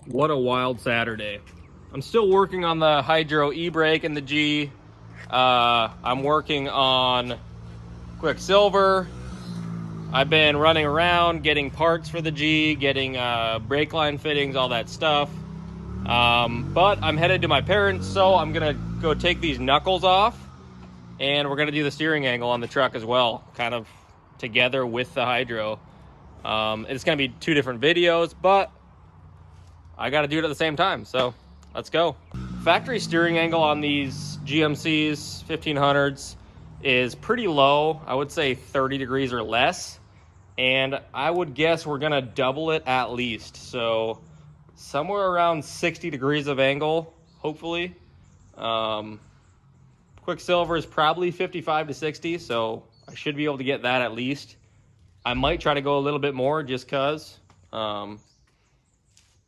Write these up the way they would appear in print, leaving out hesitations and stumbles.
What a wild Saturday. I'm still working on the Hydro e-brake and the G. I'm working on Quicksilver. I've been running around getting parts for the G, getting brake line fittings, all that stuff. But I'm headed to my parents, so I'm gonna go take these knuckles off, and we're gonna do the steering angle on the truck as well, kind of together with the Hydro. It's gonna be two different videos, but I gotta do it at the same time, so let's go. Factory steering angle on these GMCs 1500s is pretty low. I would say 30 degrees or less, and I would guess we're gonna double it at least. So somewhere around 60 degrees of angle, hopefully. Quicksilver is probably 55 to 60, so I should be able to get that at least. I might try to go a little bit more just cause.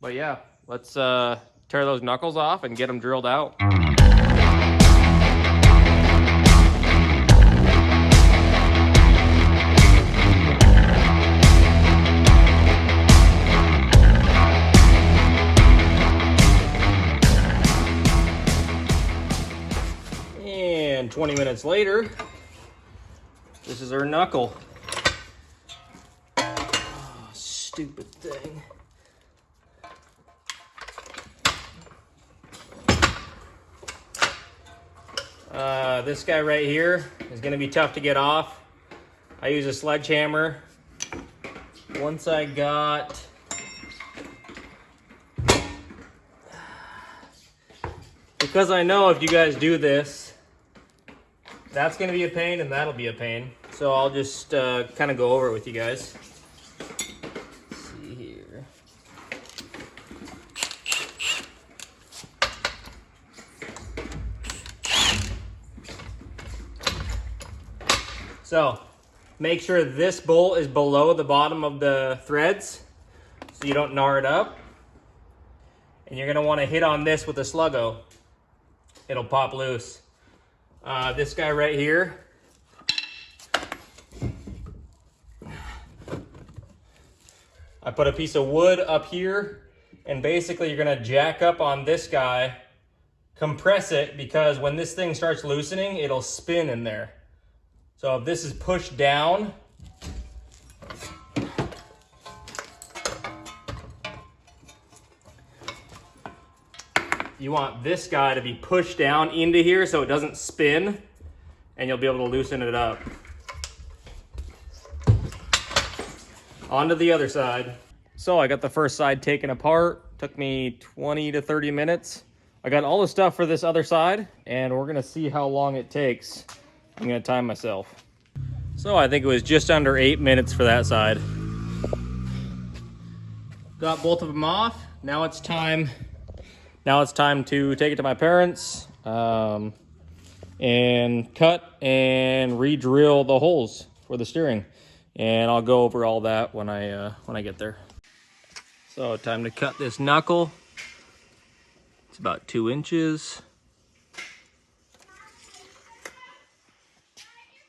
But yeah, let's tear those knuckles off and get them drilled out. And 20 minutes later, this is our knuckle. Oh, stupid thing. This guy right here is going to be tough to get off. I use a sledgehammer. Once I got because I know if you guys do this, that's going to be a pain and that'll be a pain. So I'll just kind of go over it with you guys. Let's see here. So make sure this bolt is below the bottom of the threads so you don't gnar it up. And you're gonna wanna hit on this with a sluggo. It'll pop loose. This guy right here, I put a piece of wood up here, and basically you're gonna jack up on this guy, compress it, because when this thing starts loosening, it'll spin in there. So if this is pushed down, you want this guy to be pushed down into here so it doesn't spin, and you'll be able to loosen it up. On to the other side. So I got the first side taken apart. Took me 20 to 30 minutes. I got all the stuff for this other side, and we're gonna see how long it takes. I'm gonna time myself. So I think it was just under 8 minutes for that side. Got both of them off. Now it's time to take it to my parents and cut and re-drill the holes for the steering. And I'll go over all that when I get there. So time to cut this knuckle. It's about 2 inches.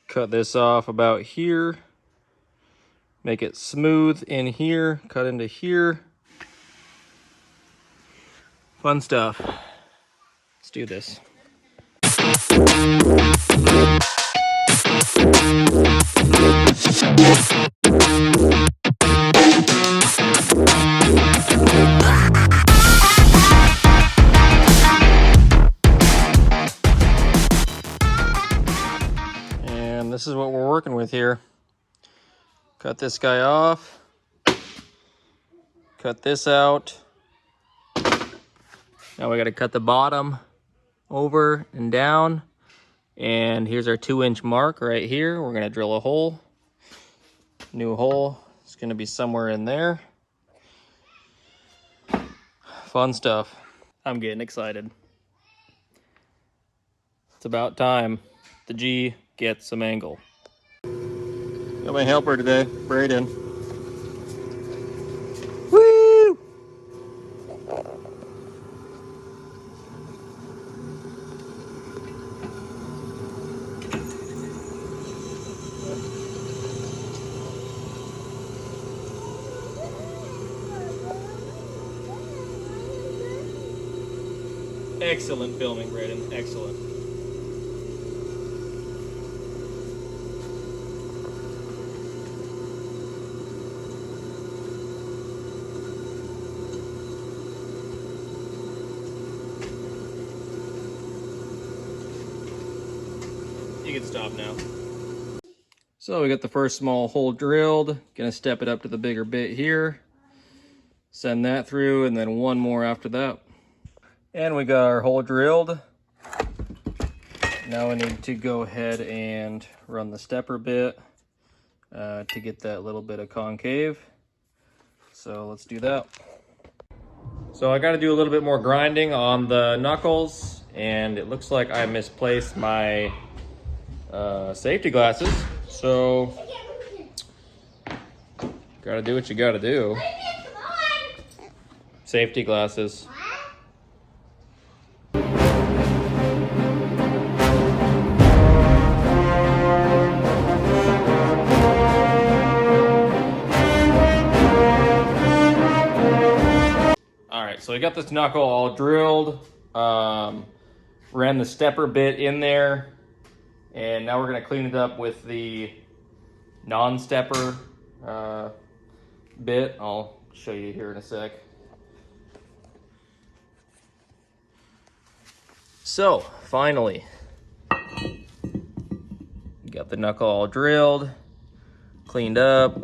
Cut this off about here. Make it smooth in here, cut into here. Fun stuff. Let's do this. And this is what we're working with here. Cut this guy off. Cut this out. Now we got to cut the bottom over and down. And here's our 2-inch mark right here. We're going to drill a hole. New hole. It's going to be somewhere in there. Fun stuff. I'm getting excited. It's about time the G gets some angle. Got my helper today, Braden. Woo! Excellent filming, Braden. Excellent. You can stop now. So we got the first small hole drilled. Gonna step it up to the bigger bit here. Send that through, and then one more after that. And we got our hole drilled. Now we need to go ahead and run the stepper bit to get that little bit of concave. So let's do that. So I got to do a little bit more grinding on the knuckles, and it looks like I misplaced my safety glasses. So gotta do what you gotta do. Safety glasses. So I got this knuckle all drilled, ran the stepper bit in there, and now we're gonna clean it up with the non-stepper bit. I'll show you here in a sec. So finally, got the knuckle all drilled, cleaned up.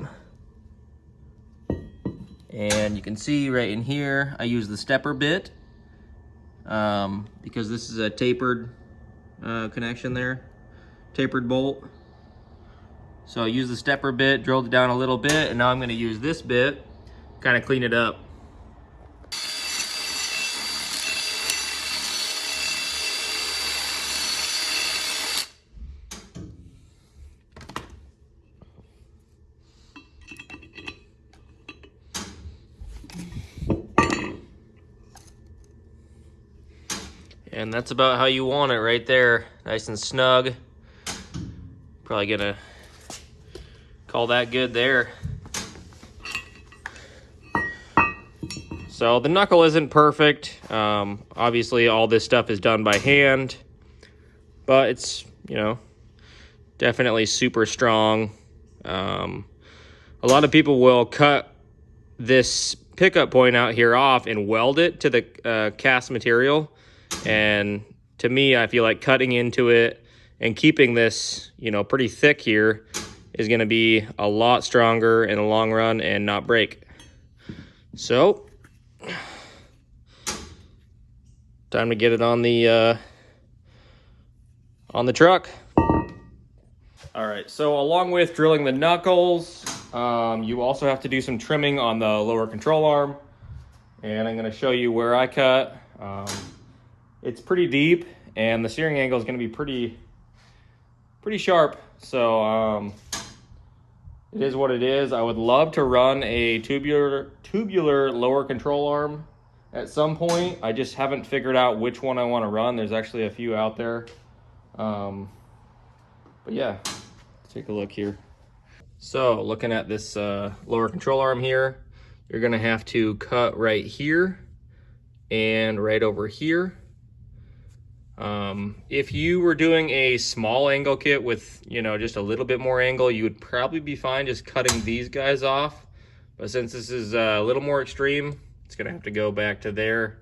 And you can see right in here, I use the stepper bit because this is a tapered connection there, tapered bolt. So I use the stepper bit, drilled it down a little bit, and now I'm gonna use this bit, kind of clean it up. And that's about how you want it right there, nice and snug. Probably gonna call that good there. So the knuckle isn't perfect. Obviously all this stuff is done by hand, but it's, you know, definitely super strong. A lot of people will cut this pickup point out here off and weld it to the cast material. And to me, I feel like cutting into it and keeping this, you know, pretty thick here is going to be a lot stronger in the long run and not break. So, time to get it on the truck. All right, so along with drilling the knuckles, you also have to do some trimming on the lower control arm. And I'm going to show you where I cut. It's pretty deep, and the steering angle is going to be pretty sharp. So it is what it is. I would love to run a tubular lower control arm at some point. I just haven't figured out which one I want to run. There's actually a few out there. But yeah, let's take a look here. So looking at this lower control arm here, you're going to have to cut right here and right over here. If you were doing a small angle kit with, you know, just a little bit more angle, you would probably be fine just cutting these guys off. But since this is a little more extreme, it's gonna have to go back to there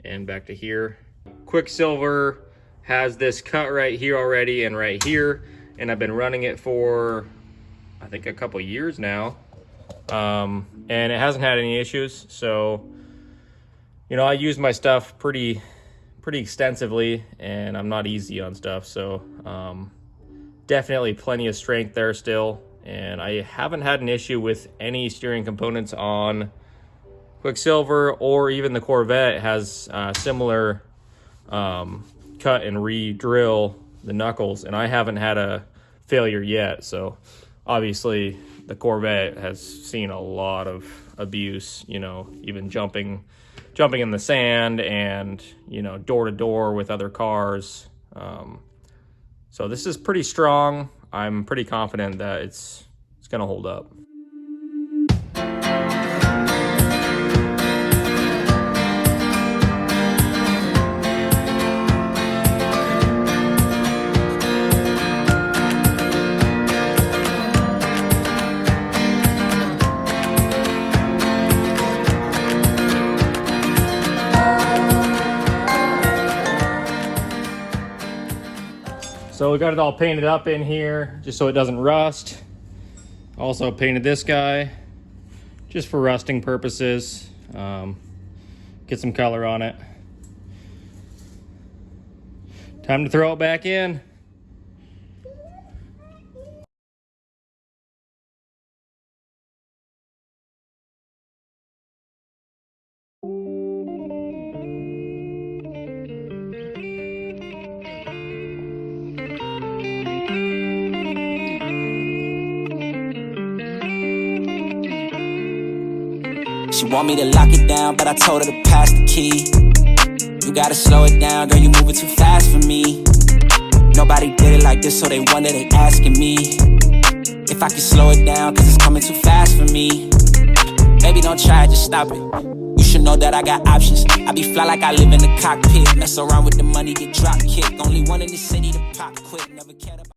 and back to here. Quicksilver has this cut right here already and right here, and I've been running it for, I think, a couple years now. And it hasn't had any issues. So, you know, I use my stuff pretty extensively, and I'm not easy on stuff, so definitely plenty of strength there still. And I haven't had an issue with any steering components on Quicksilver, or even the Corvette has similar cut and re-drill the knuckles, and I haven't had a failure yet. So obviously the Corvette has seen a lot of abuse, you know, even jumping in the sand and, you know, door to door with other cars. So this is pretty strong. I'm pretty confident that it's gonna hold up. So we got it all painted up in here just so it doesn't rust. Also painted this guy just for rusting purposes. Get some color on it. Time to throw it back in. She want me to lock it down, but I told her to pass the key. You gotta slow it down, girl, you moving too fast for me. Nobody did it like this, so they wonder, they asking me if I can slow it down, cause it's coming too fast for me. Baby, don't try it, just stop it. You should know that I got options. I be fly like I live in the cockpit. Mess around with the money, get drop kick. Only one in the city to pop quick, never cared about